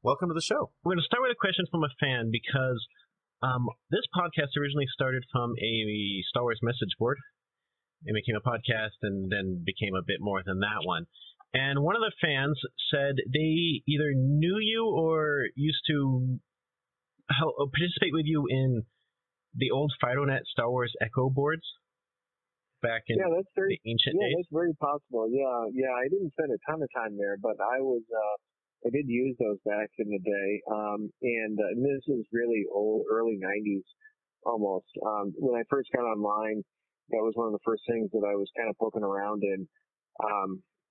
welcome to the show. We're going to start with a question from a fan because this podcast originally started from a Star Wars message board. It became a podcast and then became a bit more than that one. And one of the fans said they either knew you or used to participate with you in the old FidoNet Star Wars Echo boards back in the ancient days. Yeah, that's very possible. Yeah, I didn't spend a ton of time there, but I did use those back in the day. And this is really old, early 90s almost. When I first got online, that was one of the first things that I was kind of poking around in.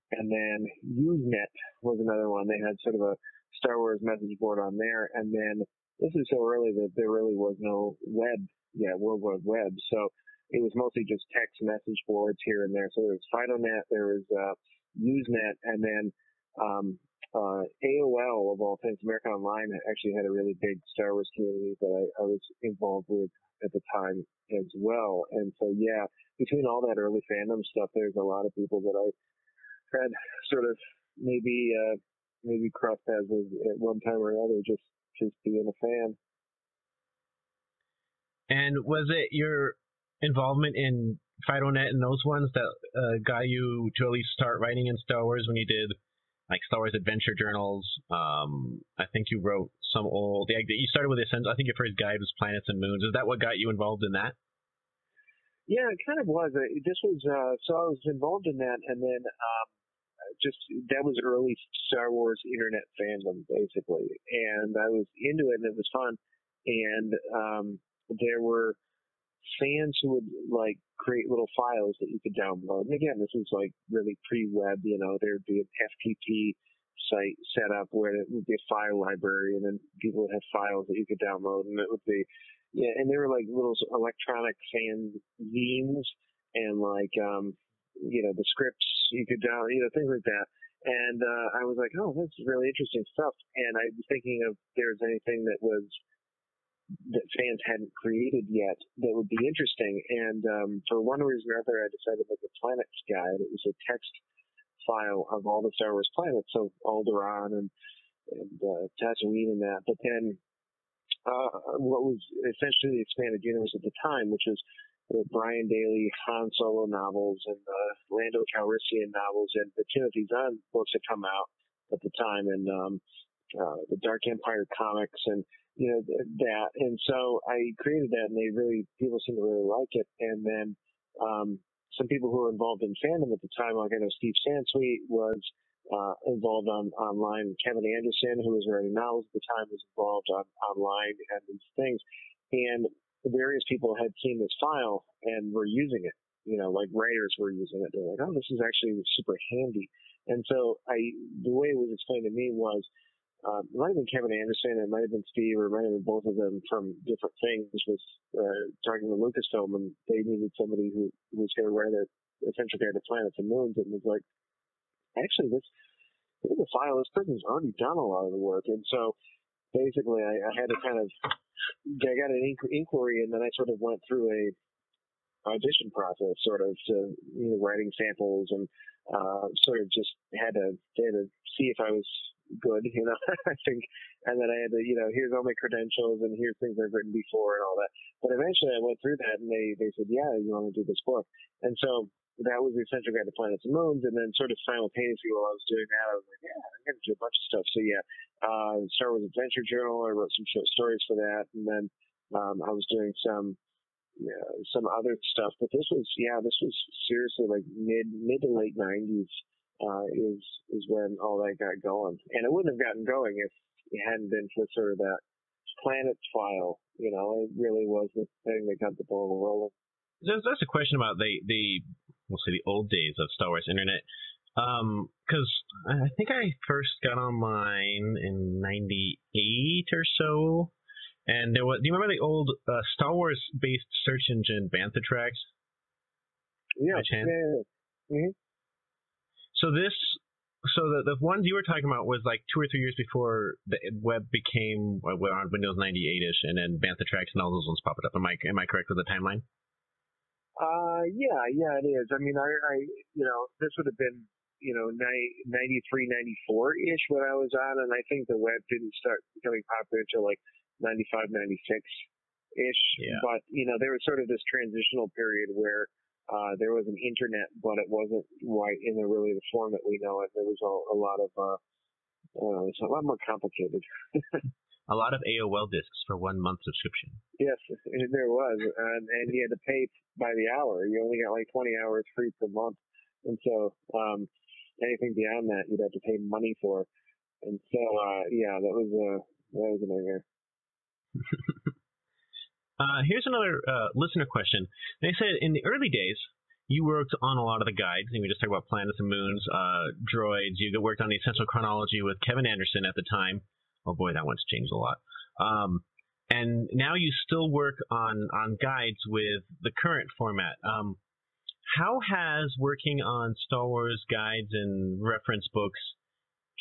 And then Usenet was another one. They had sort of a Star Wars message board on there. And then this is so early that there really was no World Wide Web. So it was mostly just text message boards here and there. So there was FidoNet, there was Usenet, and then AOL, of all things, America Online, actually had a really big Star Wars community that I was involved with at the time as well. And so, yeah, between all that early fandom stuff, there's a lot of people that I had sort of maybe crossed paths with at one time or another, just being a fan. And was it your involvement in FidoNet and those ones that got you to at least start writing in Star Wars when you did like Star Wars adventure journals? I think you wrote some old. You started with I think your first guide was Planets and Moons. Is that what got you involved in that? Yeah, it kind of was. This was so I was involved in that, and then that was early Star Wars internet fandom basically, and I was into it, and it was fun. And there were fans who would like create little files that you could download. And again, this was like really pre-web, there'd be an FTP site set up where it would be a file library, and then people would have files that you could download, and it would be, and they were like little electronic fan zines, and like, the scripts you could download, things like that. And I was like, oh, that's really interesting stuff. And I was thinking if there's anything that fans hadn't created yet that would be interesting. And for one reason or other, I decided to make a planets guide. It was a text file of all the Star Wars planets, so Alderaan and Tatooine and that. But then what was essentially the expanded universe at the time, which was the Brian Daley Han Solo novels and the Lando Calrissian novels, and the Timothy Zahn books had come out at the time, and the Dark Empire comics, and that. And so I created that, and people seemed to really like it. And then some people who were involved in fandom at the time, like I know Steve Sansweet was involved online. Kevin Anderson, who was writing novels at the time, was involved online and these things. And various people had seen this file and were using it. Like writers were using it. They're like, oh, this is actually super handy. And so the way it was explained to me was, it might have been Kevin Anderson, it might have been Steve, or it might have been both of them from different things, was talking to Lucasfilm, and they needed somebody who was going to write a Essential Guide to Planets and Moons, and was like, actually, this is a file, this person's already done a lot of the work. And so basically I had to I got an inquiry, and then I sort of went through a audition process, sort of, to writing samples, and sort of just had to see if I was good, I think. And then I had to, here's all my credentials, and here's things I've written before and all that. But eventually I went through that, and they said, yeah, you want to do this book. And so that was the Essential Guide to Planets and Moons. And then sort of simultaneously while I was doing that, I was like, yeah, I'm going to do a bunch of stuff. So yeah, Star Wars Adventure Journal, I wrote some short stories for that. And then I was doing some other stuff. But this was seriously like mid to late 90s is when all that got going. And it wouldn't have gotten going if it hadn't been for sort of that planets file. It really was the thing that got the ball rolling. That's a question about we'll say the old days of Star Wars internet. Because I think I first got online in 98 or so. And do you remember the old Star Wars based search engine Bantha Tracks? Yeah. Mm-hmm. So the ones you were talking about was like 2 or 3 years before the web became on Windows 98ish, and then Bantha Tracks and all those ones popped up. Am I correct with the timeline? Yeah, it is. I mean, I this would have been 93, 94-ish when I was on, and I think the web didn't start becoming popular until like 95, 96-ish. Yeah. But, there was sort of this transitional period where there was an internet, but it wasn't in really the form that we know it. There was a lot of, it's a lot more complicated. A lot of AOL discs for 1 month subscription. Yes, there was. And you had to pay by the hour. You only got like 20 hours free per month. And so anything beyond that, you'd have to pay money for. And so, that was a nightmare. Here's another listener question. They said in the early days, you worked on a lot of the guides, and we just talked about planets and moons, droids. You worked on the Essential Chronology with Kevin Anderson at the time. Oh boy, that one's changed a lot. And now you still work on guides with the current format. How has working on Star Wars guides and reference books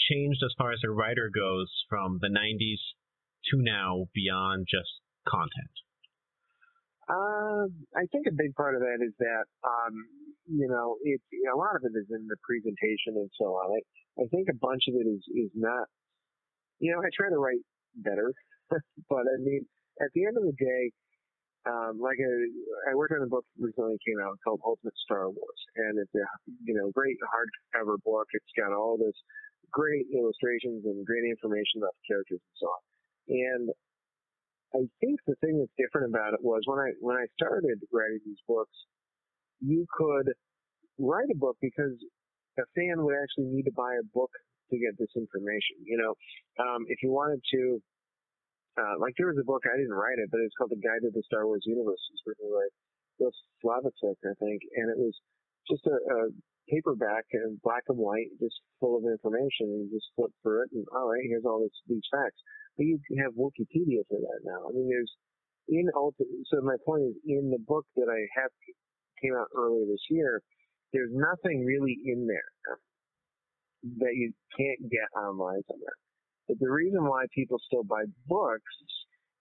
changed as far as a writer goes from the 90s to now beyond just content? I think a big part of that is that, a lot of it is in the presentation and so on. I think a bunch of it is not, I try to write better, but I mean, at the end of the day, I worked on a book recently came out called Ultimate Star Wars, and it's a great hardcover book. It's got all this great illustrations and great information about the characters and so on. And I think the thing that's different about it was when I started writing these books, you could write a book because a fan would actually need to buy a book to get this information. If you wanted to. There was a book, I didn't write it, but it was called The Guide to the Star Wars Universe. It was written by Bill Slavicsek, I think, and it was just a paperback and black and white, just full of information, and you just flip through it, and all right, here's all these facts. But you can have Wikipedia for that now. I mean, so my point is, in the book that I have came out earlier this year, there's nothing really in there that you can't get online somewhere. But the reason why people still buy books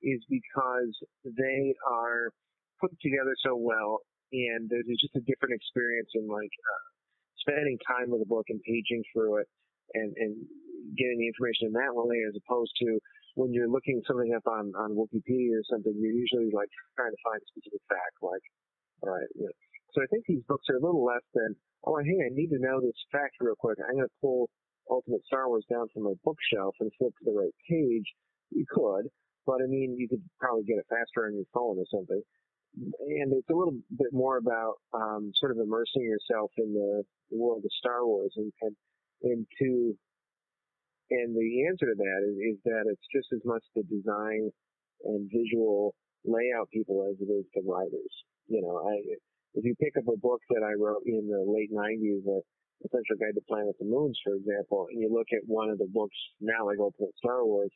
is because they are put together so well, and there's just a different experience in spending time with a book and paging through it and getting the information in that way, as opposed to when you're looking something up on Wikipedia or something, you're usually trying to find a specific fact, all right, So I think these books are a little less than, hey, I need to know this fact real quick. I'm going to pull Ultimate Star Wars down from my bookshelf and flip to the right page. You could, but I mean, you could probably get it faster on your phone or something. And it's a little bit more about sort of immersing yourself in the world of Star Wars, and the answer to that is that it's just as much the design and visual layout people as it is the writers. If you pick up a book that I wrote in the late 90s, Essential Guide to Planets and Moons, for example, and you look at one of the books now, like Ultimate Star Wars,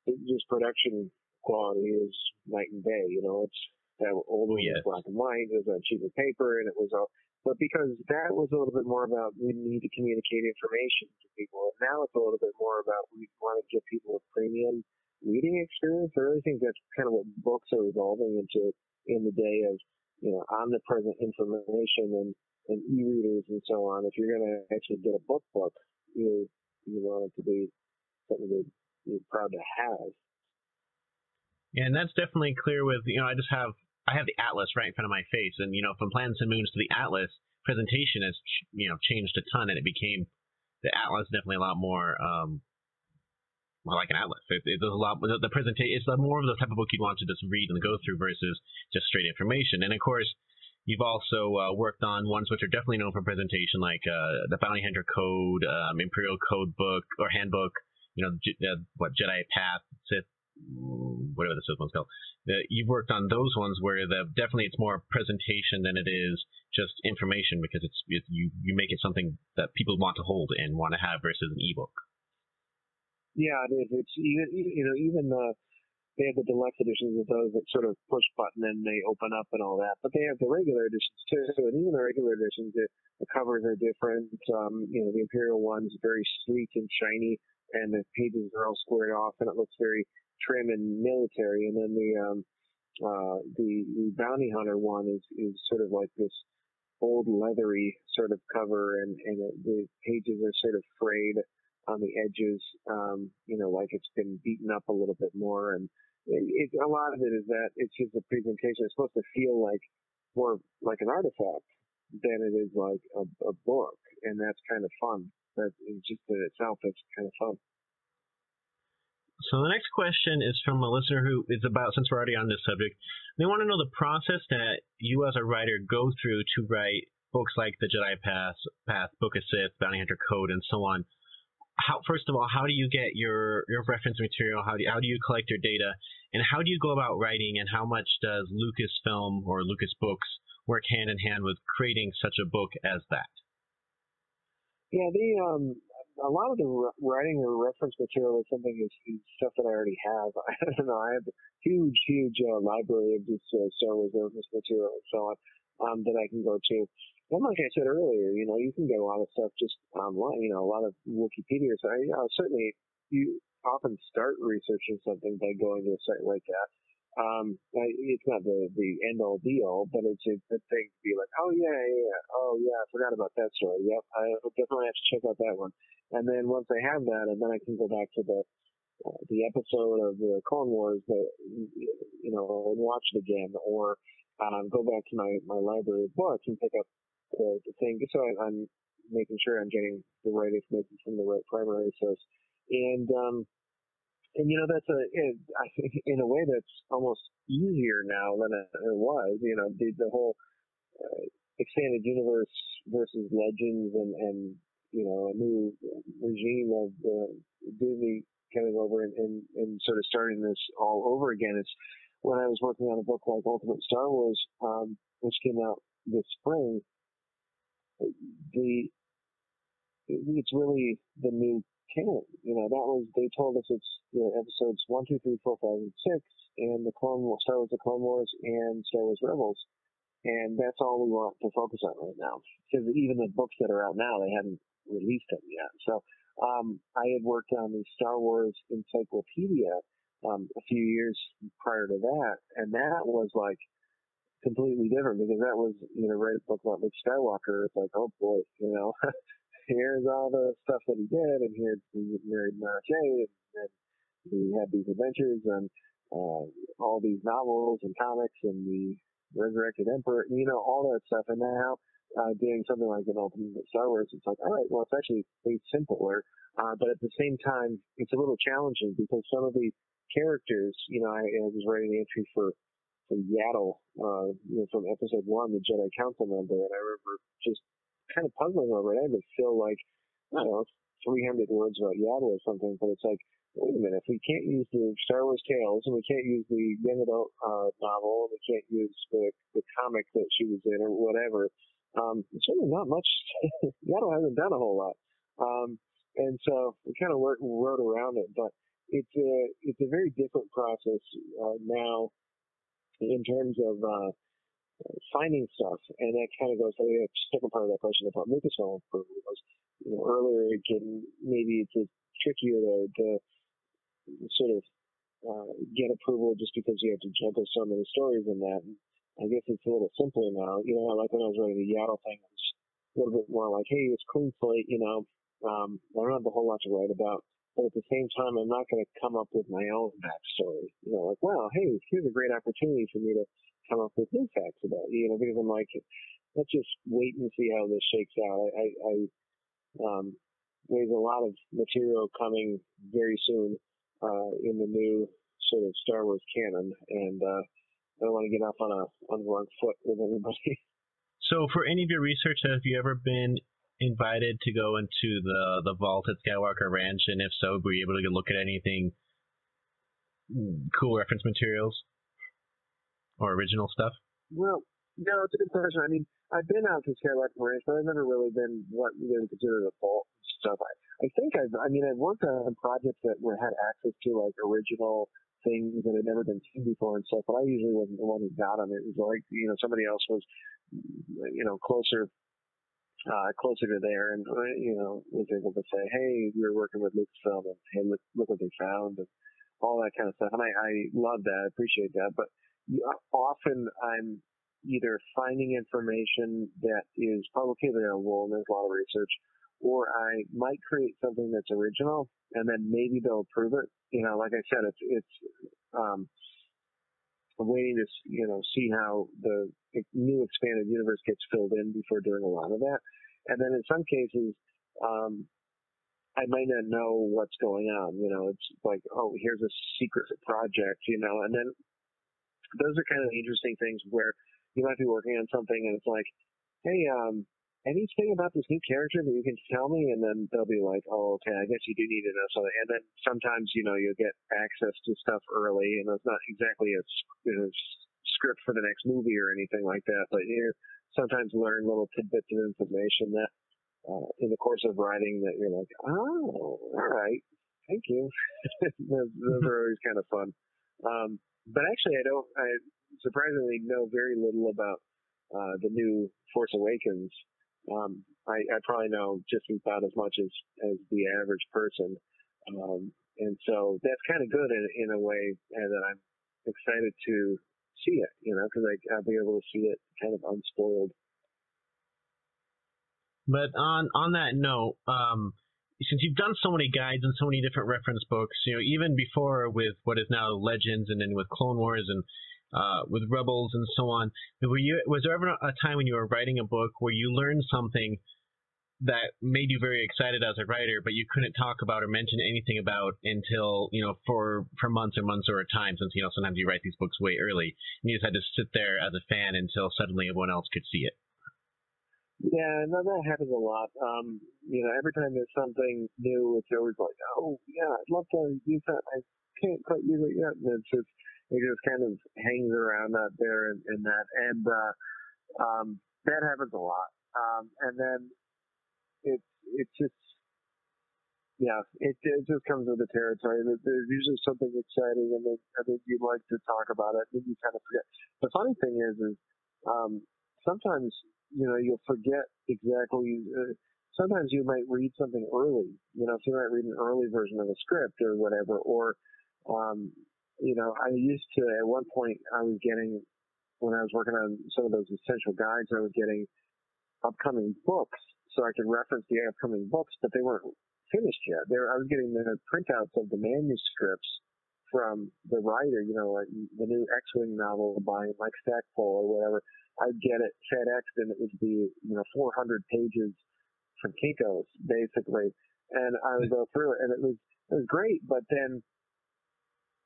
just production quality is night and day. It's that old one was black and white, it was on cheaper paper, and it was all. But because that was a little bit more about we need to communicate information to people, and now it's a little bit more about we want to give people a premium reading experience. I really think that's kind of what books are evolving into in the day of omnipresent information and e-readers and so on. If you're going to actually get a book, you want it to be something that you're proud to have. Yeah, and that's definitely clear with, I have the Atlas right in front of my face, and, from Planets and Moons to the Atlas, presentation has, changed a ton, and it became, the Atlas definitely a lot more, like an Atlas. There's a lot, the presentation, it's more of the type of book you'd want to just read and go through versus just straight information. And of course, you've also worked on ones which are definitely known for presentation, like the Bounty Hunter Code, Imperial Code book or handbook, Jedi Path, Sith, whatever the Sith one's called. You've worked on those ones where definitely it's more presentation than it is just information, because you make it something that people want to hold and want to have versus an ebook. Yeah, it is. It's even they have the deluxe editions of those that sort of push button and they open up and all that. But they have the regular editions too. And even the regular editions, the covers are different. The Imperial one's very sleek and shiny, and the pages are all squared off, and it looks very trim and military. And then the Bounty Hunter one is sort of like this old leathery sort of cover, and the pages are sort of frayed on the edges, like it's been beaten up a little bit more. And a lot of it is that it's just a presentation. It's supposed to feel like more like an artifact than it is like a book, and that's kind of fun. That just in itself, it's kind of fun. So the next question is from a listener who is about, since we're already on this subject, they want to know the process that you as a writer go through to write books like The Jedi Path, Book of Sith, Bounty Hunter Code, and so on. First of all, how do you get your reference material? How do you collect your data? And how do you go about writing? And how much does Lucasfilm or Lucas Books work hand in hand with creating such a book as that? Yeah, a lot of the writing or reference material is something is stuff that I already have. I don't know. I have a huge library of this Star Wars reference material and so on that I can go to. And like I said earlier, you can get a lot of stuff just online. A lot of Wikipedia. So certainly you often start researching something by going to a site like that. It's not the end all be all, but it's a good thing to be like, oh yeah, I forgot about that story. Yep, I definitely have to check out that one. And then once I have that, and then I can go back to the episode of the Clone Wars that and watch it again, or go back to my library of books and pick up the thing, just so I'm making sure I'm getting the right information from the right primary source. And that's I think in a way that's almost easier now than it was. The whole expanded universe versus Legends and a new regime of Disney coming over and sort of starting this all over again. It's when I was working on a book like Ultimate Star Wars, which came out this spring. It's really the new canon. They told us it's episodes 1, 2, 3, 4, 5, and 6, and Star Wars: The Clone Wars and Star Wars Rebels, and that's all we want to focus on right now. Because even the books that are out now, they hadn't released them yet. So I had worked on the Star Wars Encyclopedia a few years prior to that, and that was like completely different because that was write a book about Luke Skywalker. It's like, oh boy, here's all the stuff that he did, and here's he married Mara Jade, and he had these adventures and all these novels and comics and the Resurrected Emperor, all that stuff. And now doing something like an Ultimate Star Wars, it's like, all right, well, it's actually way simpler, but at the same time, it's a little challenging because some of the characters, I was writing an entry for Yaddle, from episode 1, the Jedi Council member, and I remember just kind of puzzling over it. I had to fill like, I don't know, 300 words about Yaddle or something, but it's like, wait a minute, if we can't use the Star Wars Tales, and we can't use the young adult novel, and we can't use the comic that she was in, or whatever, it's really not much. Yaddle hasn't done a whole lot. And so we kind of wrote around it, but it's a very different process now in terms of finding stuff, and that kind of goes to the second part of that question about Lucasfilm approval. Earlier, maybe it's trickier to sort of get approval just because you have to juggle so many stories in that. And I guess it's a little simpler now. Like when I was writing the Yaddle thing, it was a little bit more like, hey, it's clean slate. I don't have a whole lot to write about. But at the same time, I'm not going to come up with my own backstory. Like, wow, hey, here's a great opportunity for me to come up with new facts about you. Because I'm like, let's just wait and see how this shakes out. There's a lot of material coming very soon in the new sort of Star Wars canon, and I don't want to get off on the wrong foot with anybody. So, for any of your research, have you ever been invited to go into the vault at Skywalker Ranch, and if so, were you able to look at anything cool reference materials or original stuff? Well, no, it's a good question. I mean, I've been out to Skywalker Ranch, but I've never really been what you would consider the vault stuff. I think I've worked on projects that had access to like original things that had never been seen before and stuff, but I usually wasn't the one who got them. It was like somebody else was closer to there, and was able to say, hey, we were working with Lucasfilm, and hey, look what they found, and all that kind of stuff. And I love that, I appreciate that. But often I'm either finding information that is publicly available and there's a lot of research, or I might create something that's original and then maybe they'll approve it. Like I said, it's waiting to see how the new expanded universe gets filled in before doing a lot of that. And then in some cases, I might not know what's going on. It's like, oh, here's a secret project, and then those are kind of interesting things where you might be working on something and it's like, hey, anything about this new character that you can tell me? And then they'll be like, oh, okay, I guess you do need to know something. And then sometimes, you'll get access to stuff early, and it's not exactly a script for the next movie or anything like that, but you sometimes learn little tidbits of information that in the course of writing that you're like, oh, all right, thank you. those are always kind of fun. But actually, I surprisingly know very little about the new Force Awakens. I probably know just about as much as the average person. And so that's kind of good in a way that I'm excited to see it, because I'll be able to see it kind of unspoiled. But on that note, since you've done so many guides and so many different reference books, even before with what is now Legends and then with Clone Wars and with Rebels and so on, was there ever a time when you were writing a book where you learned something that made you very excited as a writer, but you couldn't talk about or mention anything about until, for months and months or a time, since, sometimes you write these books way early, and you just had to sit there as a fan until suddenly everyone else could see it? Yeah, no, that happens a lot. Every time there's something new, it's always like, oh, yeah, I'd love to use that. I can't quite use it yet. And it just kind of hangs around out there and that. And that happens a lot. And then it's just, yeah, it just comes with the territory. There's usually something exciting, and then you'd like to talk about it, and then you kind of forget. The funny thing is sometimes, you'll forget exactly. Sometimes you might read something early. So you might read an early version of a script or whatever. Or, I used to, at one point, when I was working on some of those essential guides, I was getting upcoming books so I could reference the upcoming books, but they weren't finished yet. I was getting the printouts of the manuscripts from the writer, like the new X-Wing novel by Mike Stackpole or whatever. I'd get it FedExed, and it would be 400 pages from Kinko's basically, and I would go through it, and it was great. But then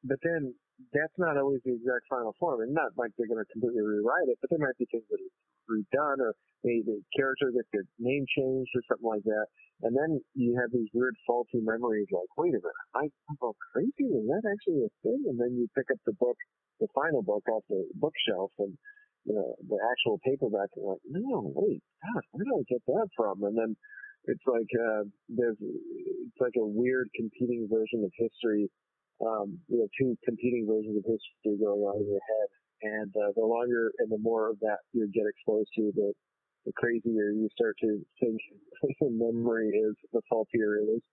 that's not always the exact final form, and not like they're going to completely rewrite it, but there might be things that are redone, or maybe the character gets their name changed or something like that. And then you have these weird faulty memories like, wait a minute, I go crazy? Is that actually a thing? And then you pick up the book, the final book off the bookshelf, and the actual paperback, and like, no, wait, God, where did I get that from? And then it's like it's like a weird competing version of history. Two competing versions of history going on in your head, and the longer and the more of that you get exposed to, the crazier you start to think the memory is, the faultier it is.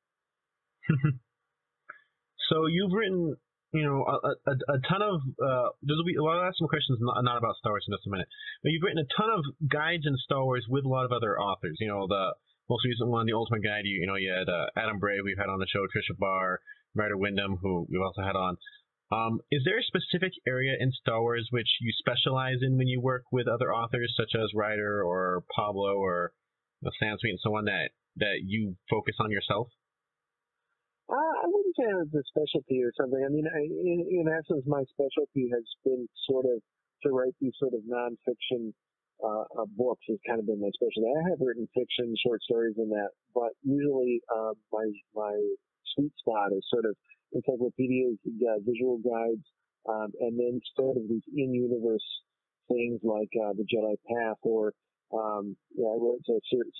So you've written, a ton of. I'll ask some questions not about Star Wars in just a minute, but you've written a ton of guides in Star Wars with a lot of other authors. The most recent one, the Ultimate Guide. You had Adam Bray, we've had on the show, Trisha Barr, Ryder Wyndham, who we've also had on. Is there a specific area in Star Wars which you specialize in when you work with other authors, such as Ryder or Pablo or Sam Sweet and so on, that you focus on yourself? I wouldn't say it's a specialty or something. I mean, in essence, my specialty has been sort of to write these sort of nonfiction books has kind of been my specialty. I have written fiction, short stories, and that, but usually my sweet spot is sort of encyclopedias, visual guides, and then sort of these in-universe things like the Jedi Path, or I wrote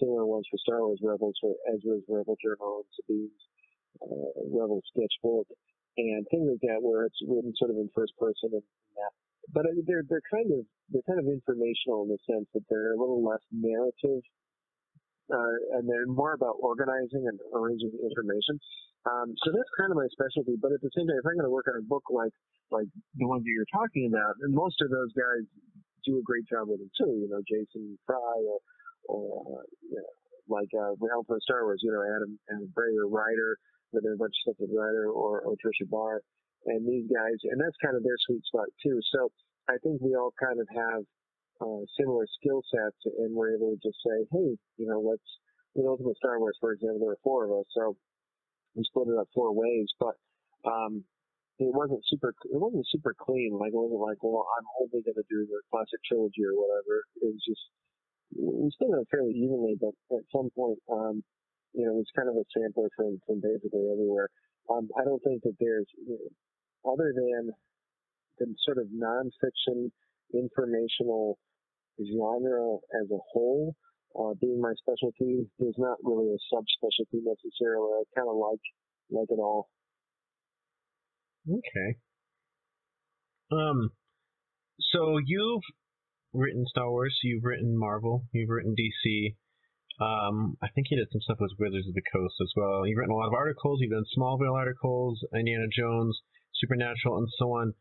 similar ones for Star Wars Rebels, for Ezra's Rebel Journal and Sabine's Rebel Sketchbook, and things like that, where it's written sort of in first person and that. But they're kind of informational in the sense that they're a little less narrative, and they're more about organizing and arranging information. So that's kind of my specialty. But at the same time, if I'm going to work on a book like the ones that you're talking about, and most of those guys do a great job with them too. You know, Jason Fry or like for Star Wars, you know, Adam Bray, or writer, with a bunch of stuff with writer, or Trisha Barr, and these guys, and that's kind of their sweet spot too. So I think we all kind of have similar skill sets, and we're able to just say, hey, you know, let's, with Ultimate Star Wars, for example, there were 4 of us, so we split it up 4 ways, but it wasn't super clean. Like, it wasn't like, well, I'm only going to do the classic trilogy or whatever. It was just, we split it up fairly evenly, but at some point, you know, it was kind of a sampler from basically everywhere. I don't think that there's, other than the sort of nonfiction informational genre as a whole, being my specialty, there's not really a subspecialty necessarily. I kind of like it all. Okay. So you've written Star Wars, you've written Marvel, you've written DC. I think you did some stuff with Wizards of the Coast as well. You've written a lot of articles. You've done Smallville articles, Indiana Jones, Supernatural, and so on.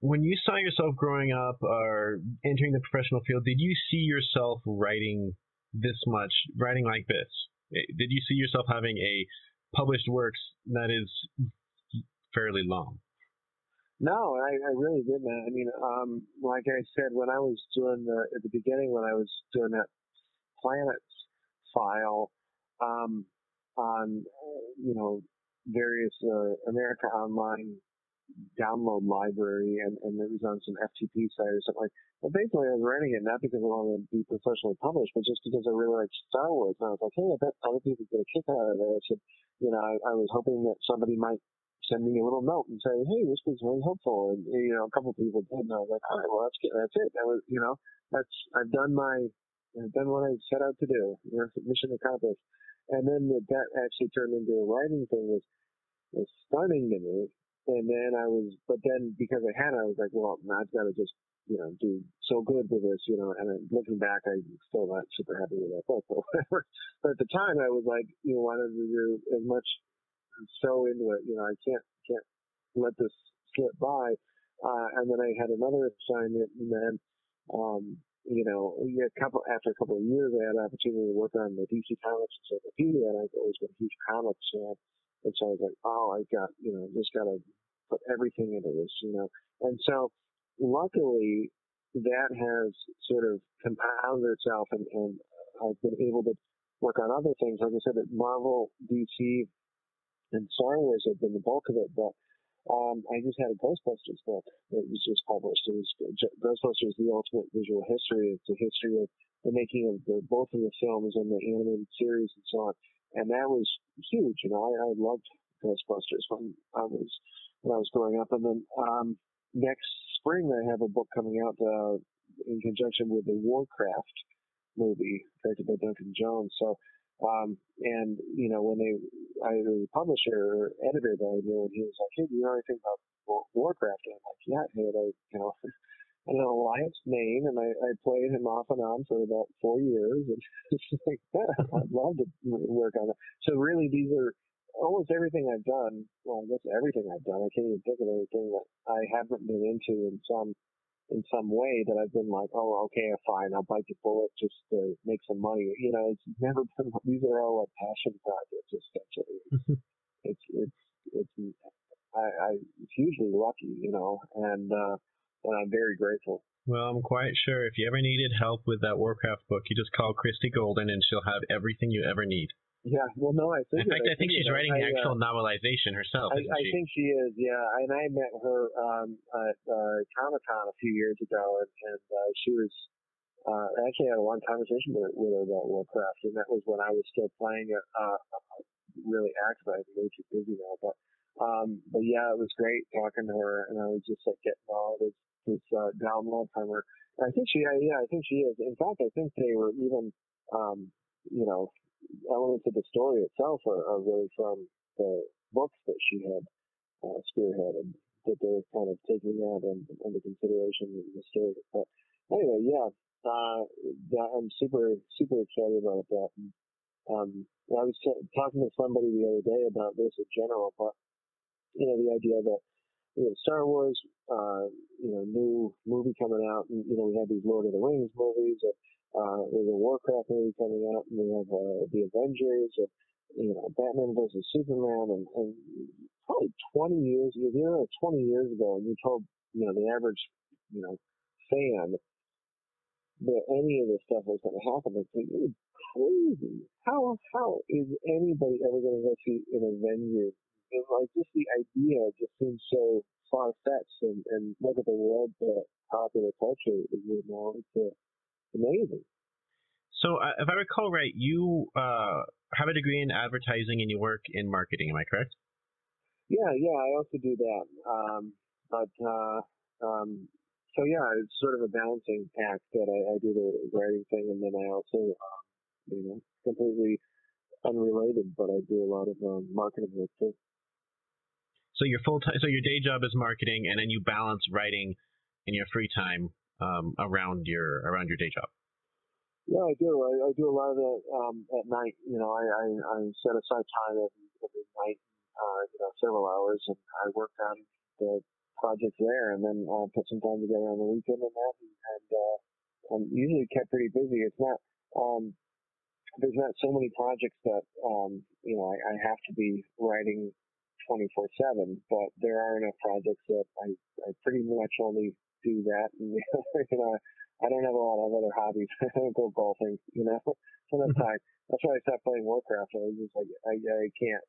When you saw yourself growing up or entering the professional field, did you see yourself writing this much, writing like this? Did you see yourself having a published works that is fairly long? No, I really didn't. I mean, like I said, when I was doing at the beginning, when I was doing that Planets file on, you know, various America Online download library, and it was on some FTP site or something like. Well, basically, I was writing it not because I wanted to be professionally published, but just because I really liked Star Wars. And I was like, hey, I bet other people get a kick out of it. So, you know, I was hoping that somebody might send me a little note and say, hey, this was very helpful. And, you know, a couple of people did, and I was like, all right, well, that's it. That was, you know, I've done what I set out to do. You know, mission accomplished. And then that actually turned into a writing thing was stunning to me. And then but then because I was like, well, I've got to just, you know, do so good with this, you know, and then looking back, I'm still not super happy with that book or whatever. But at the time I was like, you know, wanted to do as much, so into it, you know, I can't let this slip by. And then I had another assignment, and then, you know, after a couple of years, I had an opportunity to work on the DC Comics Encyclopedia, and I've always been a huge comics fan. And so I was like, oh, I got, you know, just got to put everything into this, you know. And so luckily that has sort of compounded itself, and I've been able to work on other things. Like I said, that Marvel, DC, and Star Wars have been the bulk of it, but I just had a Ghostbusters book that was just published. It was Ghostbusters: The Ultimate Visual History. It's a history of the making of both of the films and the animated series and so on. And that was huge. You know, I loved Ghostbusters when I was growing up. And then next spring, I have a book coming out in conjunction with the Warcraft movie directed by Duncan Jones. So, and you know, when the publisher or editor that I knew, and he was like, hey, do you know anything about Warcraft? And I'm like, yeah, hey, I know Wyatt's name, and I played him off and on for about 4 years, and it's like, yeah, I'd love to work on it. So really, these are almost everything I've done. Well, I guess everything I've done. I can't even think of anything that I haven't been into in some way that I've been like, oh, okay, fine, I'll bite the bullet just to make some money. You know, it's never been. These are all like passion projects, essentially. It's I'm hugely lucky, you know, and I'm very grateful. Well, I'm quite sure if you ever needed help with that Warcraft book, you just call Christy Golden and she'll have everything you ever need. Yeah, well, no, I think. In fact, I think she's writing the actual novelization herself. I think she is, yeah. And I met her at Comic-Con a few years ago, and she was. I actually had a long conversation with her about Warcraft, and that was when I was still playing it really active. I'm way too busy now, but yeah, it was great talking to her, and I was just like getting all this download from her. And I think she is. In fact, I think they were even, you know, elements of the story itself are really from the books that she had spearheaded, that they're kind of taking that into consideration in the story. But anyway, yeah, I'm super excited about that. I was talking to somebody the other day about this in general, but you know, the idea that we have Star Wars, new movie coming out, and we have these Lord of the Rings movies. There's a Warcraft movie coming out, and we have the Avengers, Batman versus Superman, and probably 20 years, if you were 20 years ago, and you told the average fan that any of this stuff was going to happen, it's like, you're crazy. How is anybody ever going to go see an Avengers? And like, just the idea just seems so far fetched, and look at the world popular culture is now. It's amazing. So, if I recall right, you have a degree in advertising and you work in marketing. Am I correct? Yeah, I also do that. So yeah, it's sort of a balancing act that I do the writing thing, and then I also, completely unrelated, but I do a lot of marketing work too. So your your day job is marketing, and then you balance writing in your free time around your day job. Yeah, I do. I do a lot of that at night. I set aside time every night, several hours, and I work on the projects there, and then put some time together on the weekend and that, and I'm usually kept pretty busy. It's not there's not so many projects that I have to be writing 24/7, but there are enough projects that I pretty much only do that, and I don't have a lot of other hobbies. I don't go golfing, so that's time. That's why I stopped playing Warcraft. I was just like, I can't.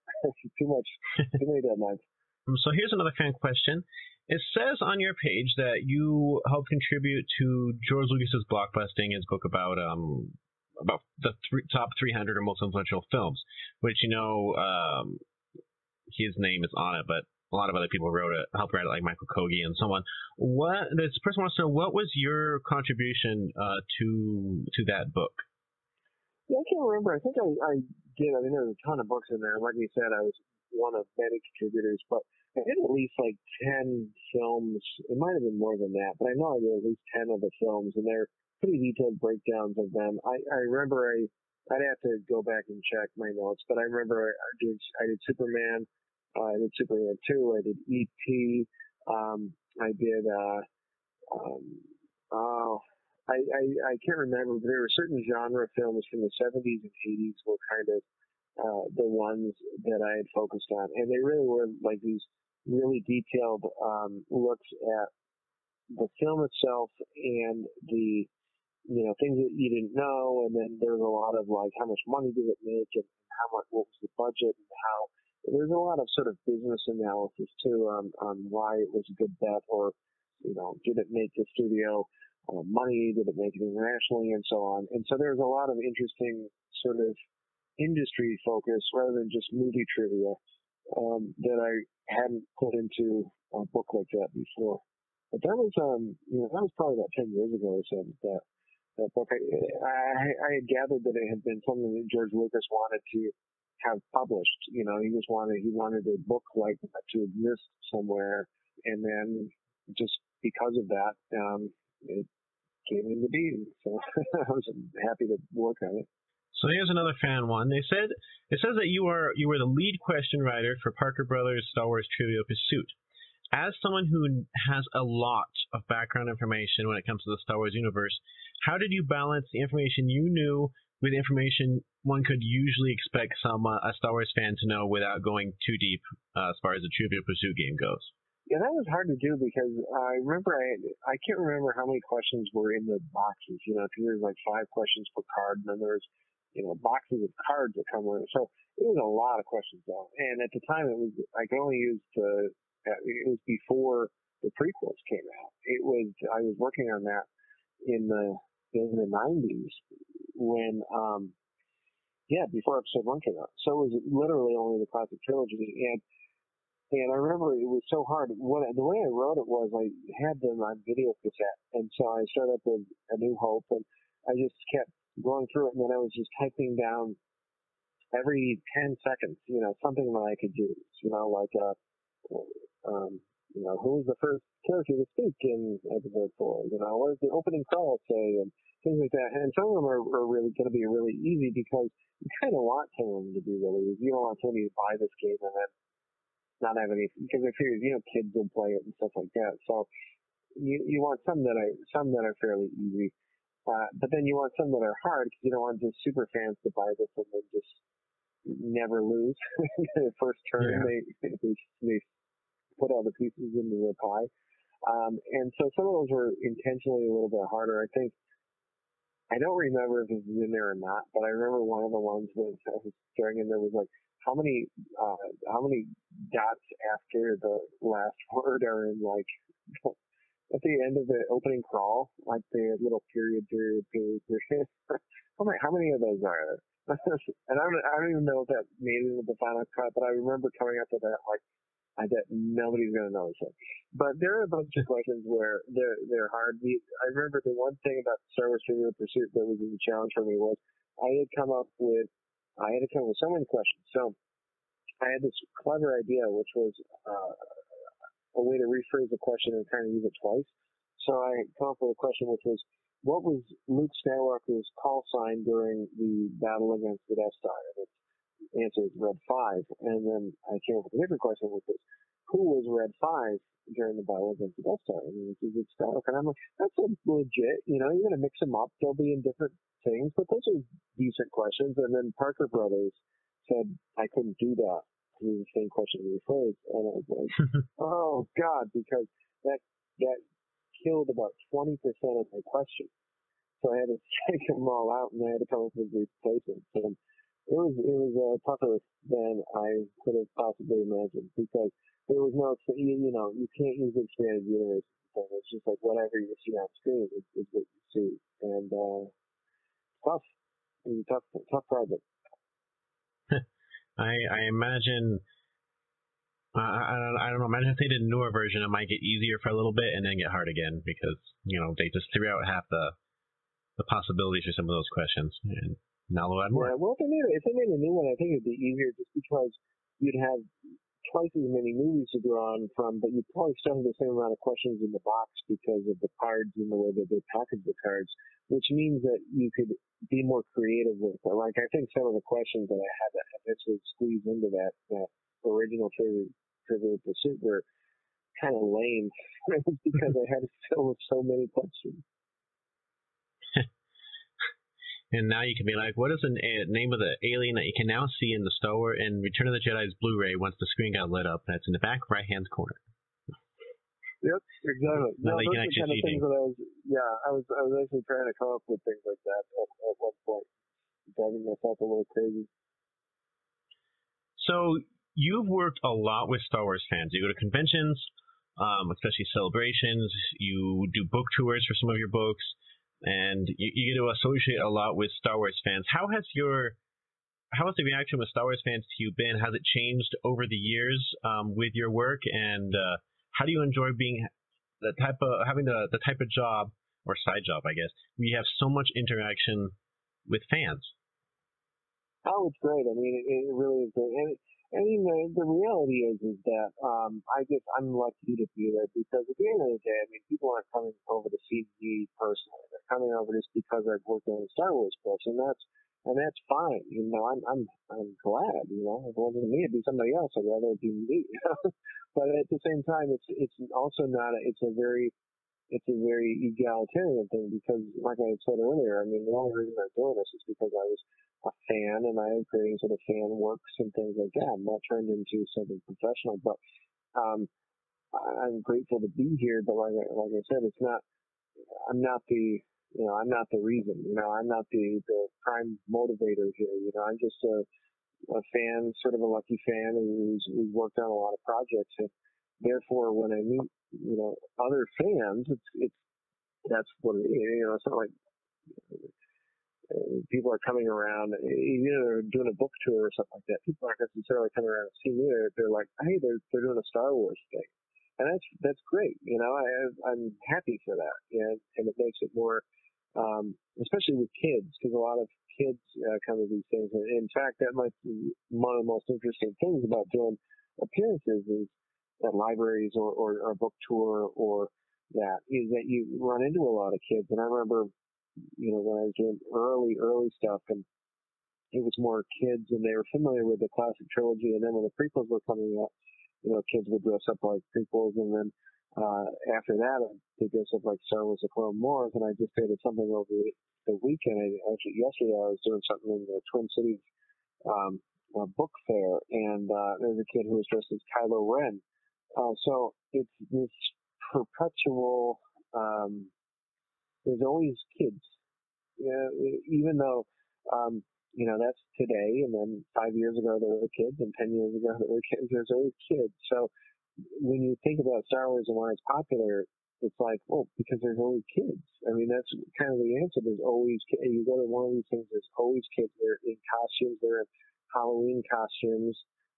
Too many deadlines. So here's another fan question. It says on your page that you helped contribute to George Lucas's blockbusting, his book about the top 300 or most influential films, which his name is on it, but a lot of other people helped write it, like Michael Kogi and so on. This person wants to know, what was your contribution to that book? Yeah, I can't remember. I think I did. I mean, there was a ton of books in there. Like you said, I was one of many contributors, but I did at least like 10 films. It might have been more than that, but I know I did at least 10 of the films, and they're pretty detailed breakdowns of them. I remember I'd have to go back and check my notes, but I remember I did Superman. I did Superman 2. I did E.T. I did. I can't remember, but there were certain genre films from the 70s and 80s were kind of the ones that I had focused on, and they really were like these really detailed looks at the film itself and the things that you didn't know, and then there was a lot of like how much money did it make and what was the budget, and how there's a lot of sort of business analysis too on why it was a good bet, or did it make the studio money, did it make it internationally, and so on. And so there's a lot of interesting sort of industry focus rather than just movie trivia that I hadn't put into a book like that before. But that was that was probably about 10 years ago or so. That book, I had gathered that it had been something that George Lucas wanted to have published. He wanted a book like that to exist somewhere, and then just because of that, it came into being. So I was happy to work on it. So here's another fan one. It says that you were the lead question writer for Parker Brothers' Star Wars Trivial Pursuit. As someone who has a lot of background information when it comes to the Star Wars universe, how did you balance the information you knew with information one could usually expect a Star Wars fan to know without going too deep as far as the Trivial Pursuit game goes? Yeah, that was hard to do because I remember I can't remember how many questions were in the boxes. Because there's like 5 questions per card, and then there's boxes of cards that come with it. So it was a lot of questions though. And at the time, I could only use it was before the prequels came out. I was working on that in the 90s when before episode 1 came out. So it was literally only the classic trilogy, and I remember it was so hard. The way I wrote it was I had them on video cassette, and so I started up with A New Hope, and I just kept going through it, and then I was just typing down every 10 seconds, something that I could use, like who was the first character to speak in episode 4? What does the opening crawl say, and things like that. And some of them are really going to be really easy because you kind of want some of them to be really easy. You don't want somebody to buy this game and then not have any, because I figured, kids will play it and stuff like that. So you want some that are fairly easy, but then you want some that are hard because you don't want just super fans to buy this and then just never lose. The first turn, they put all the pieces into the pie. And so some of those were intentionally a little bit harder. I don't remember if this is in there or not, but I remember one of the ones was I was staring and there was like, how many dots after the last word are in, like, at the end of the opening crawl, like the little period. How many of those are there? And I don't even know if that made it into the final cut, but I remember coming up with that, like, I bet nobody's going to notice it. But there are a bunch of questions where they're hard. I remember the one thing about Star Wars Trivial Pursuit that was a challenge for me was I had to come up with so many questions. So I had this clever idea, which was a way to rephrase a question and kind of use it twice. So I come up with a question which was, what was Luke Skywalker's call sign during the battle against the Death Star? And its answer is Red 5. And then I came up with a different question, which was, who was Red 5 during the battle against the Death Star? And this is Luke Skywalker. And I'm like, that's legit. You're going to mix them up. They'll be in different things, but those are decent questions. And then Parker Brothers said I couldn't do that. It was the same question rephrased, and I was like, oh God, because that killed about 20% of my questions. So I had to take them all out, and I had to come up with replacements. And it was tougher than I could have possibly imagined, because there was no, you can't use expanded universe. It's just like whatever you see on screen is what you see, and tough. It was a tough project. I imagine, I don't know, imagine if they did a newer version, it might get easier for a little bit and then get hard again, because, they just threw out half the possibilities for some of those questions, and now they'll add more. Yeah, well, if they made a new one, I think it'd be easier just because you'd have twice as many movies to draw on from, but you'd probably still have the same amount of questions in the box because of the cards and the way that they package the cards, which means that you could be more creative with it. Like, I think some of the questions that I had to eventually squeeze into that original Trivial Pursuit were kind of lame because I had to fill with so many questions. And now you can be like, what is the name of the alien that you can now see in the Star Wars and Return of the Jedi's Blu-ray once the screen got lit up? That's in the back right-hand corner. Yep, exactly. No, those are the kind of things that I was actually trying to come up with things like that at one point, driving myself a little crazy. So you've worked a lot with Star Wars fans. You go to conventions, especially celebrations. You do book tours for some of your books. And you get to associate a lot with Star Wars fans. How has the reaction with Star Wars fans to you been? Has it changed over the years with your work? And how do you enjoy being having the type of job or side job, I guess, where you have so much interaction with fans? Oh, it's great. I mean, it really is great. And I mean, the reality is that I'm lucky to be there, because at the end of the day, I mean, people aren't coming over to see me personally. They're coming over just because I've worked on the Star Wars books, and that's fine. I'm glad. If it wasn't me, it'd be somebody else. I'd rather it be me. But at the same time, it's also not. It's a very egalitarian thing, because, like I said earlier, I mean, the only reason I'm doing this is because I was a fan and I am creating sort of fan works and things like that. I'm not turned into something professional, but I'm grateful to be here. But like I said, it's not. I'm not the reason. I'm not the prime motivator here. I'm just a fan, sort of a lucky fan who's worked on a lot of projects, and therefore, when I meet other fans, it's that's what it is. It's not like people are coming around, they're doing a book tour or something like that. People aren't necessarily coming around to see me. They're like, hey, they're doing a Star Wars thing, and that's great. I'm happy for that, and it makes it more, especially with kids, because a lot of kids come to these things. And in fact, that might be one of the most interesting things about doing appearances is at libraries or a book tour, or that is that you run into a lot of kids. And I remember, when I was doing early stuff, and it was more kids, and they were familiar with the classic trilogy, and then when the prequels were coming out, kids would dress up like prequels, and then after that, they dress up like Star Wars: The Clone Wars. And I just did something over the weekend. Actually, yesterday I was doing something in the Twin Cities book fair, and there was a kid who was dressed as Kylo Ren. So it's this perpetual. There's always kids, even though that's today, and then 5 years ago there were kids, and 10 years ago there were kids. There's always kids. So when you think about Star Wars and why it's popular, it's like, because there's always kids. I mean, that's kind of the answer. There's always kids. You go to one of these things, there's always kids. They're in costumes. They're in Halloween costumes,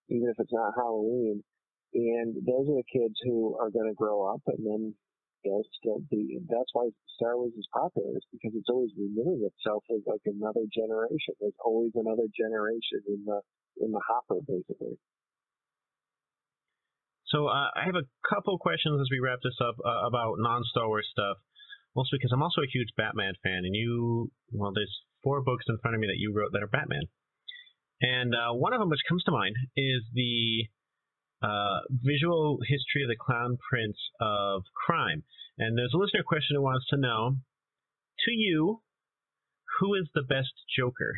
even if it's not Halloween. And those are the kids who are going to grow up, and then they'll still be. And that's why Star Wars is popular. It's because it's always renewing itself as like another generation. There's always another generation in the hopper, basically. So I have a couple questions as we wrap this up about non-Star Wars stuff, mostly because I'm also a huge Batman fan, and there's 4 books in front of me that you wrote that are Batman. And one of them which comes to mind is the visual history of the Clown Prince of Crime. And there's a listener question who wants to know, to you, who is the best Joker?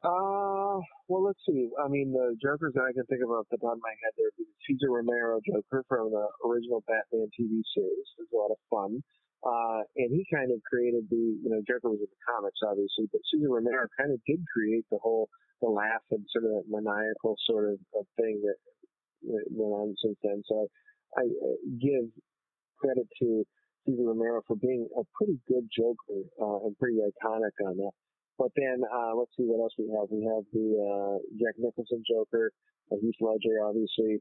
Well, let's see. I mean, the Jokers that I can think of off the top of my head, there would be the Cesar Romero Joker from the original Batman TV series. It was a lot of fun. And he kind of created Joker was in the comics, obviously, but Cesar Romero kind of did create the laugh and sort of maniacal sort of thing that went on since then. So I give credit to Cesar Romero for being a pretty good Joker and pretty iconic on that. But then let's see what else we have. We have the Jack Nicholson Joker, Heath Ledger, obviously.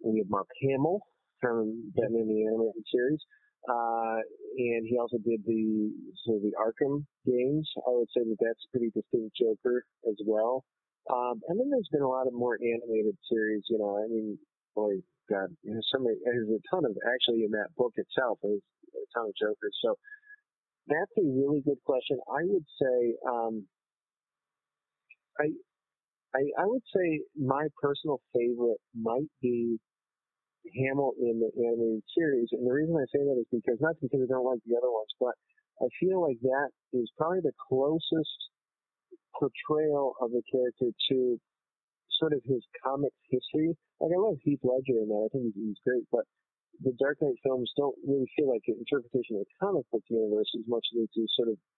We have Mark Hamill from Batman the Animated Series. And he also did the Arkham games. I would say that's a pretty distinct Joker as well. And then there's been a lot of more animated series. I mean, boy, God, there's a ton of, actually, in that book itself, there's a ton of Jokers. So that's a really good question. I would say, I would say my personal favorite might be Hamill in the animated series, and the reason I say that is not because I don't like the other ones, but I feel like that is probably the closest portrayal of the character to sort of his comic history. Like, I love Heath Ledger in that. I think he's great, but the Dark Knight films don't really feel like an interpretation of the comic book universe as much as they do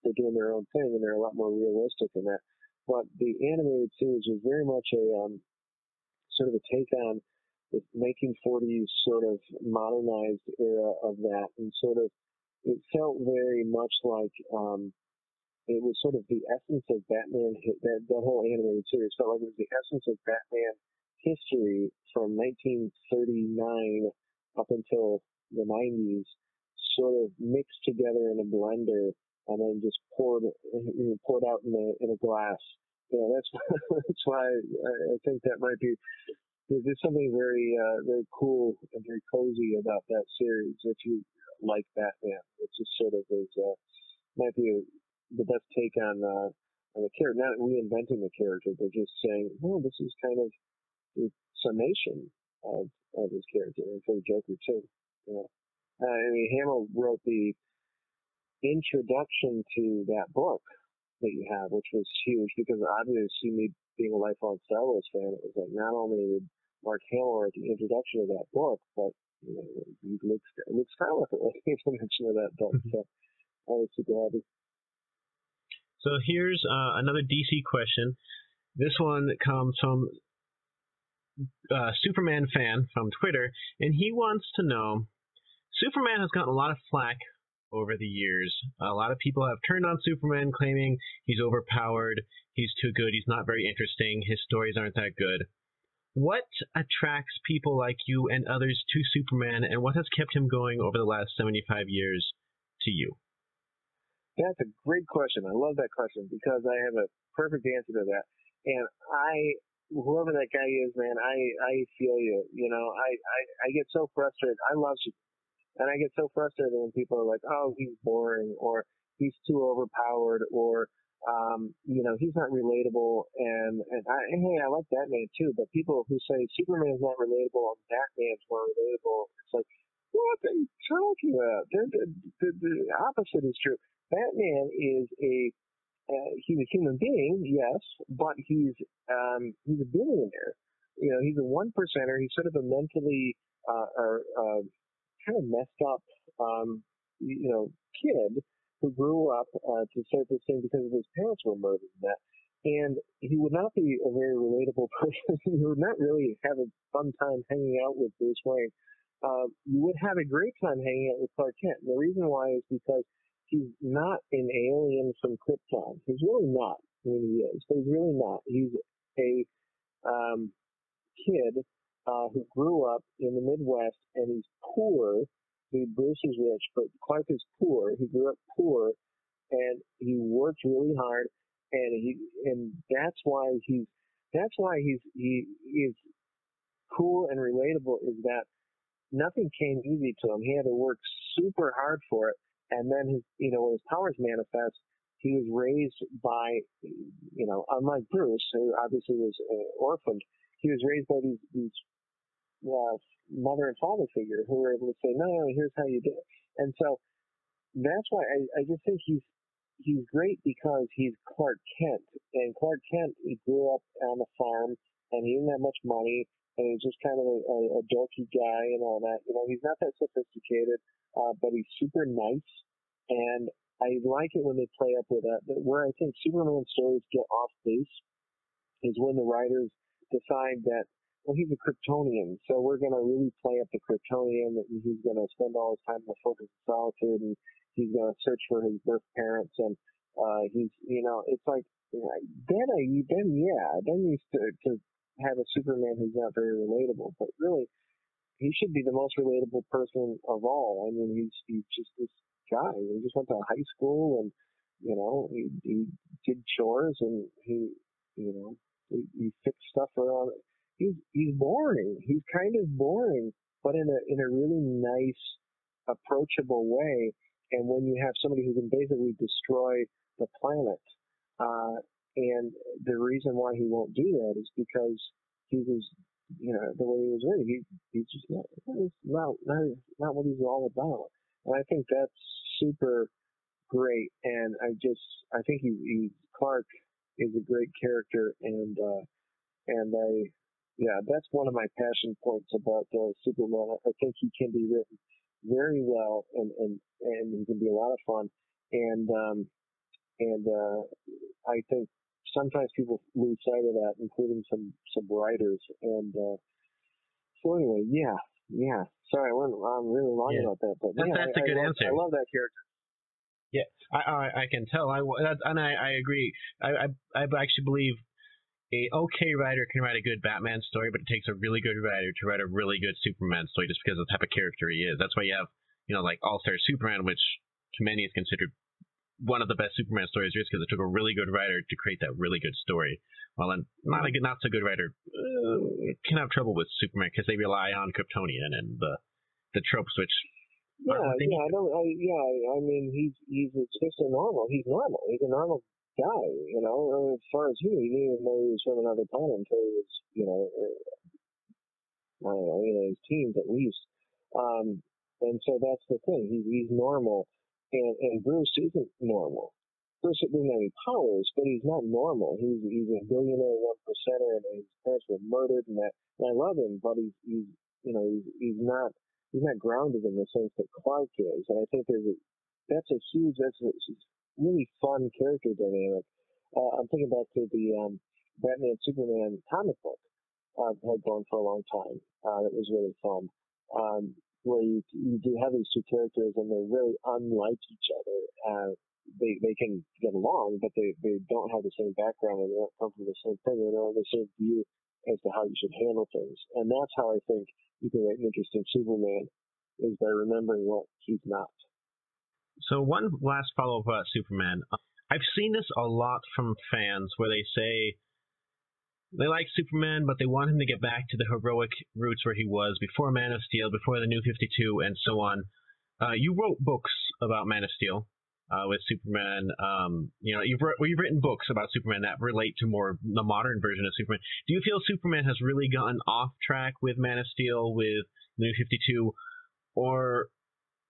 they're doing their own thing, and they're a lot more realistic in that. But the animated series was very much a sort of a take on the 1940s sort of modernized era of that, and sort of it felt very much like it was sort of the essence of Batman. That whole animated series felt like it was the essence of Batman history from 1939 up until the 90s, sort of mixed together in a blender and then just poured out in a glass. That's that's why I think that might be. There's something very very cool and very cozy about that series. If you like Batman, it just sort of is might be the best take on the character. Not reinventing the character, but just saying, this is kind of the summation of his character, and for the Joker too. I mean, Hamill wrote the introduction to that book that you have, which was huge because obviously me being a lifelong Star Wars fan, it was like not only did Mark Hamill write the introduction of that book, but Luke Skywalker wrote the introduction of that book. So I was super happy. So here's another DC question. This one comes from Superman fan from Twitter, and he wants to know, Superman has gotten a lot of flack over the years. A lot of people have turned on Superman, claiming he's overpowered, he's too good, he's not very interesting, his stories aren't that good. What attracts people like you and others to Superman, and what has kept him going over the last 75 years to you? That's a great question. I love that question because I have a perfect answer to that. And whoever that guy is, man, I feel you. I get so frustrated. I love Superman. And I get so frustrated when people are like, oh, he's boring, or he's too overpowered, or he's not relatable, and hey, I like Batman too, but people who say Superman's not relatable and Batman's more relatable, it's like, what are you talking about? The opposite is true. Batman is he's a human being, yes, but he's a billionaire. He's a one percenter. He's sort of a mentally kind of messed up, kid who grew up to start this thing because his parents were murdered and that. And he would not be a very relatable person. He would not really have a fun time hanging out with Bruce Wayne. You would have a great time hanging out with Clark Kent. And the reason why is because he's not an alien from Krypton. He's really not. I mean, he is, but he's really not. He's a kid who grew up in the Midwest, and he's poor. Bruce is rich, but Clark is poor. He grew up poor, and he worked really hard, and that's why he is cool and relatable. Is that nothing came easy to him. He had to work super hard for it, and then when his powers manifest, he was raised by, unlike Bruce, who obviously was orphaned. He was raised by these mother and father figure who were able to say, no, here's how you do it. And so that's why I just think he's great, because he's Clark Kent. And Clark Kent, he grew up on a farm, and he didn't have much money, and he's just kind of a dorky guy and all that. He's not that sophisticated, but he's super nice. And I like it when they play up with that. Where I think Superman stories get off base is when the writers decide that, well, he's a Kryptonian, so we're going to really play up the Kryptonian, and he's going to spend all his time in the Fortress of Solitude, and he's going to search for his birth parents, and it's like, then you used to have a Superman who's not very relatable, but really, he should be the most relatable person of all. I mean, he's just this guy. He just went to high school, and he did chores, and he fixed stuff around. He's boring. He's kind of boring, but in a really nice, approachable way. And when you have somebody who can basically destroy the planet, and the reason why he won't do that is because he was, the way he was raised, he's just not what he's all about. And I think that's super great. And I think Clark is a great character, and that's one of my passion points about Superman. I think he can be written very well, and he can be a lot of fun. And I think sometimes people lose sight of that, including some writers. And so anyway, yeah. Sorry, I'm really long about that, but that's a good answer. I love that character. Yeah, I can tell. I agree. I actually believe a okay writer can write a good Batman story, but it takes a really good writer to write a really good Superman story, just because of the type of character he is. That's why you have, like All-Star Superman, which to many is considered one of the best Superman stories there is, because it took a really good writer to create that really good story. Well, and not so good writer can have trouble with Superman, because they rely on Kryptonian and the tropes, which I mean, he's just a normal. He's normal. He's a normal guy, as far as he didn't even know he was from another planet until he was, I don't know, his teens at least. And so that's the thing. He's normal, and Bruce isn't normal. Bruce doesn't have any powers, but he's not normal. He's a billionaire, one percenter, and his parents were murdered, and that. And I love him, but he's not grounded in the sense that Clark is. And I think that's a really fun character dynamic. I'm thinking back to the Batman Superman comic book had gone for a long time. That was really fun. Where you do have these two characters, and they're really unlike each other. They can get along, but they don't have the same background, and they don't come from the same thing. They don't have the same view as to how you should handle things. And that's how I think you can write an interesting Superman, is by remembering what he's not. So one last follow-up about Superman. I've seen this a lot from fans where they say they like Superman, but they want him to get back to the heroic roots where he was before Man of Steel, before the New 52, and so on. You wrote books about Man of Steel. with Superman. You've written books about Superman that relate to more the modern version of Superman. Do you feel Superman has really gotten off track with Man of Steel, with New 52, or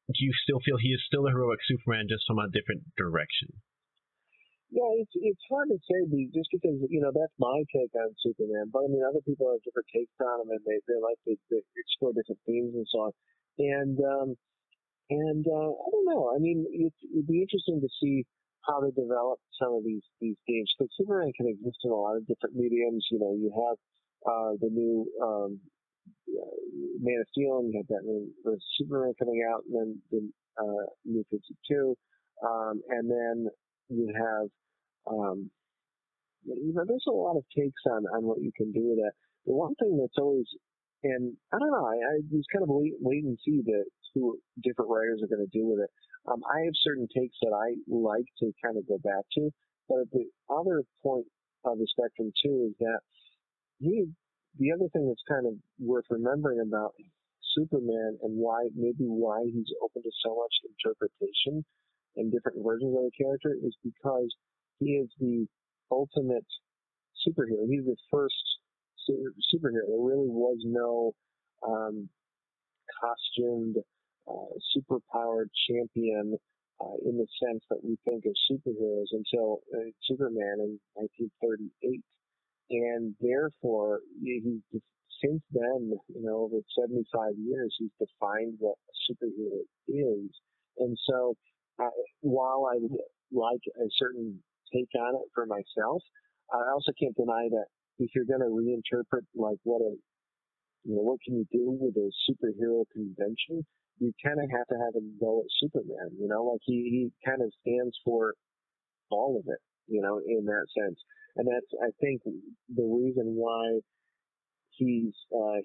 do you still feel he is still a heroic Superman, just from a different direction? Yeah, it's hard to say just because that's my take on Superman. But I mean, other people have different takes on him, and they like to explore different themes and so on. And I don't know. I mean, it'd be interesting to see how they develop some of these themes. Because Superman can exist in a lot of different mediums. You have the new Man of Steel, and you have Batman vs Superman coming out, and then the New 52, and then you have there's a lot of takes on what you can do with that. The one thing that's always, and I don't know, I just kind of wait and see who different writers are going to do with it. I have certain takes that I like to kind of go back to, but at the other point of the spectrum too is that the other thing that's kind of worth remembering about Superman and why he's open to so much interpretation and different versions of the character is because he is the ultimate superhero. He's the first superhero. There really was no costumed, superpowered champion in the sense that we think of superheroes until Superman in 1938. And therefore, since then, over 75 years, he's defined what a superhero is. And so, while I would like a certain take on it for myself, I also can't deny that if you're going to reinterpret like what can you do with a superhero convention, you kind of have to have him go at Superman. Like he kind of stands for all of it, in that sense. And that's, I think, the reason why he's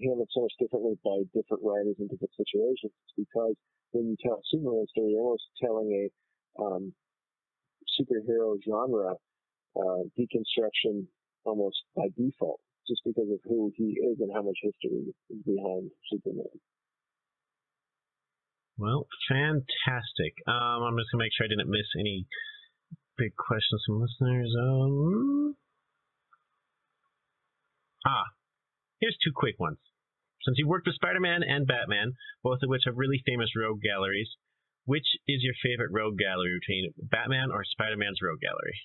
handled so much differently by different writers in different situations. It's because when you tell a Superman story, you're almost telling a superhero genre deconstruction almost by default, just because of who he is and how much history is behind Superman. Well, fantastic. I'm just going to make sure I didn't miss any big questions from listeners. Here's two quick ones. Since you worked with Spider-Man and Batman, both of which have really famous rogue galleries, which is your favorite rogue gallery between Batman or Spider-Man's rogue gallery?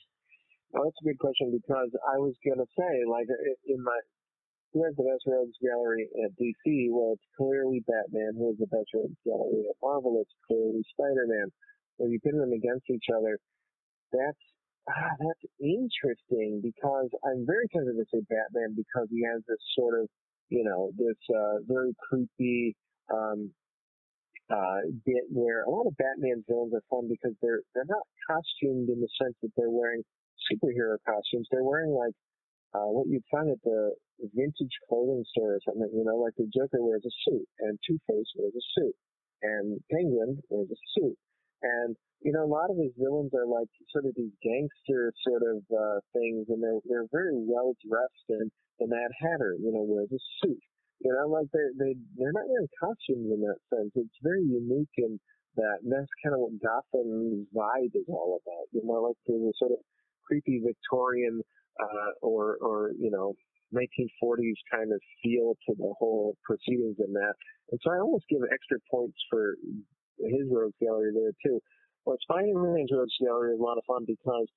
Well, that's a good question, because I was going to say, like, who has the best rogues gallery at DC? Well, it's clearly Batman. Who has the best rogues gallery at Marvel? It's clearly Spider-Man. When you put them against each other, that's interesting, because I'm very tempted to say Batman because he has this sort of, this very creepy bit where a lot of Batman villains are fun because they're not costumed in the sense that they're wearing superhero costumes. They're wearing like what you'd find at the vintage clothing store or something. Like the Joker wears a suit, and Two-Face wears a suit, and Penguin wears a suit, and a lot of his villains are like sort of these gangster sort of things, and they're very well dressed, and the Mad Hatter, wears a suit. Like they're not wearing costumes in that sense. It's very unique in that, and that's kind of what Gotham's vibe is all about. Like there's a sort of creepy Victorian or 1940s kind of feel to the whole proceedings in that. And so I almost give extra points for his rogues gallery there too. But Spider-Man's rogues gallery is a lot of fun because,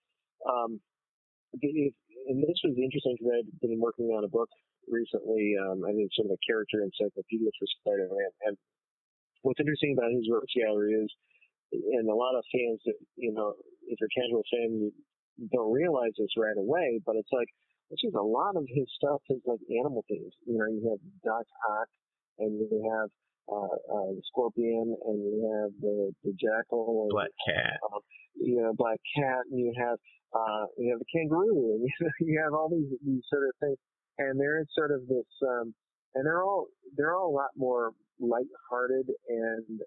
and this was interesting because I've been working on a book recently. I did sort of a character encyclopedia for Spider-Man, and what's interesting about his rogues gallery is, and a lot of fans that if you're a casual fan, you don't realize this right away, but it's like, a lot of his stuff is like animal themes. You have Doc Ock, and you have the Scorpion, and you have the Jackal, and Black Cat. Black Cat, and you have the kangaroo, and you have all these sort of things. And there is sort of this, and they're all a lot more lighthearted and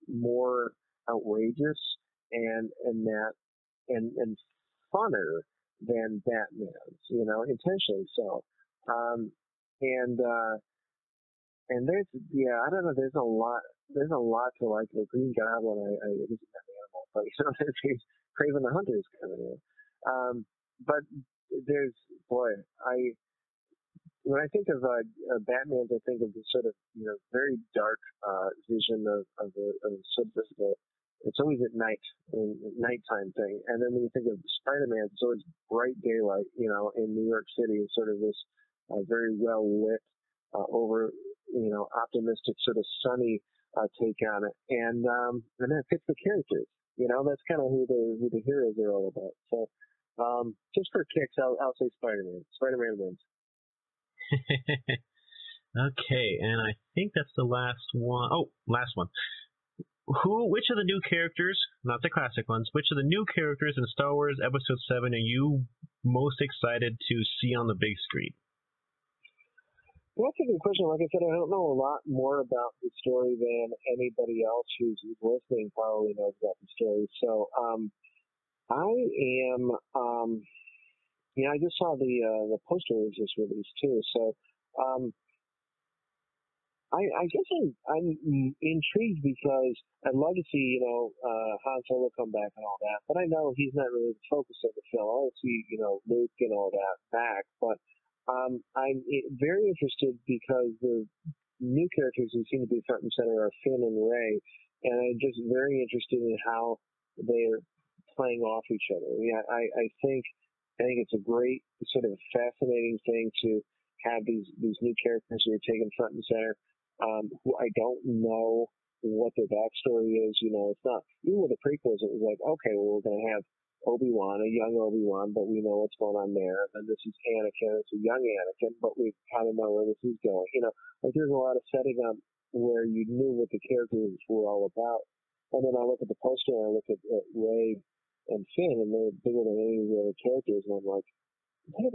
more outrageous and funner than Batman's, intentionally so. And there's, I don't know, there's a lot to like. The Green Goblin, I think it's an animal, Like, he's Craven the Hunter is coming in. But there's, boy, when I think of Batman, I think of this sort of very dark vision of sort of it's always at night, nighttime thing. And then when you think of Spider-Man, it's always bright daylight, in New York City. It's sort of this very well lit, optimistic, sort of sunny take on it, and that fits the characters. That's kind of who the heroes are all about. So, just for kicks, I'll say Spider-Man. Spider-Man wins. Okay, and I think that's the last one. Oh, last one. Which of the new characters, not the classic ones, which of the new characters in Star Wars Episode 7 are you most excited to see on the big screen? Well, that's a good question. Like I said, I don't know a lot more about the story than anybody else who's listening probably knows about the story. So, I am, I just saw the poster was just released too. So, I guess I'm intrigued because I'd love to see, Han Solo come back and all that, but I know he's not really the focus of the film. I want to see, Luke and all that back, but I'm very interested because the new characters who seem to be front and center are Finn and Rey, and I'm just very interested in how they're playing off each other. I think it's a great sort of fascinating thing to have these new characters who are taken front and center. Who I don't know what their backstory is. It's not, even with the prequels, it was like, okay, well, we're going to have Obi-Wan, a young Obi-Wan, but we know what's going on there. And then this is Anakin, it's a young Anakin, but we kind of know where this is going. Like there's a lot of setting up where you knew what the characters were all about. And then I look at the poster and I look at Rey and Finn, and they're bigger than any of the other characters, and I'm like, what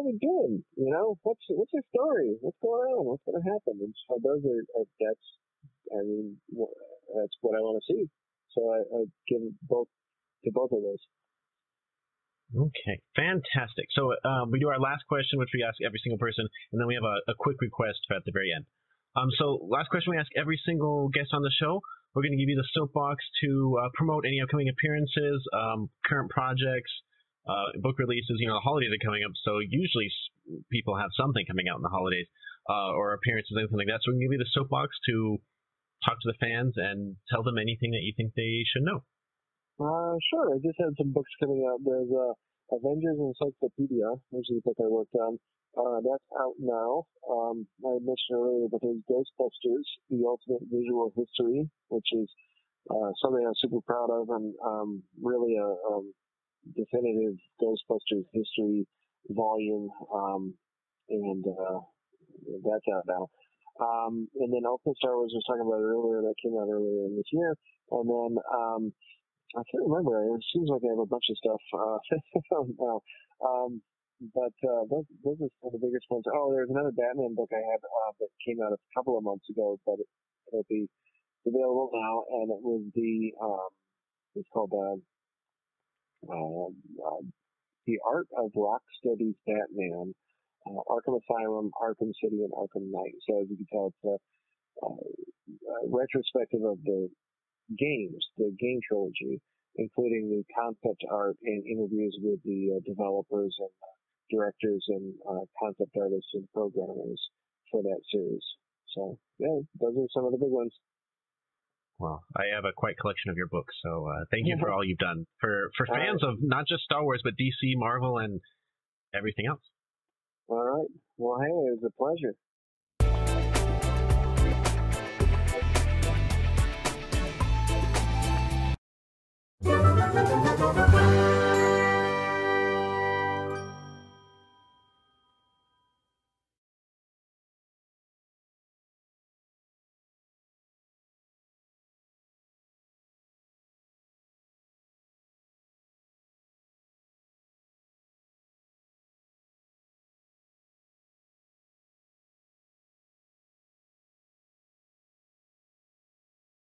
are we doing? What's their story? What's going on? What's going to happen? And so that's what I want to see. So I give both to both of those. Okay, fantastic. So we do our last question, which we ask every single person, and then we have a quick request at the very end. So last question we ask every single guest on the show. We're going to give you the soapbox to promote any upcoming appearances, current projects, book releases. The holidays are coming up, so usually people have something coming out in the holidays, or appearances, anything like that. So we can give you the soapbox to talk to the fans and tell them anything that you think they should know. Sure. I just had some books coming out. There's Avengers Encyclopedia, which is a book I worked on. That's out now. I mentioned earlier, but there's Ghostbusters, The Ultimate Visual History, which is something I'm super proud of, and really a definitive Ghostbusters history volume, and that's out now. And then Ultimate Star Wars, I was talking about earlier, that came out earlier in this year. And then I can't remember. It seems like I have a bunch of stuff now. But those are some of the biggest ones. Oh, there's another Batman book I had that came out a couple of months ago, but it'll be available now. And it was it's called The Art of Rocksteady's Batman, Arkham Asylum, Arkham City, and Arkham Knight. So as you can tell, it's a retrospective of the games, the game trilogy, including the concept art and interviews with the developers and directors and concept artists and programmers for that series. So, yeah, those are some of the big ones. Well, I have a quite collection of your books, so thank you for all you've done for fans of not just Star Wars, but DC, Marvel, and everything else. All right. Well, hey, it was a pleasure.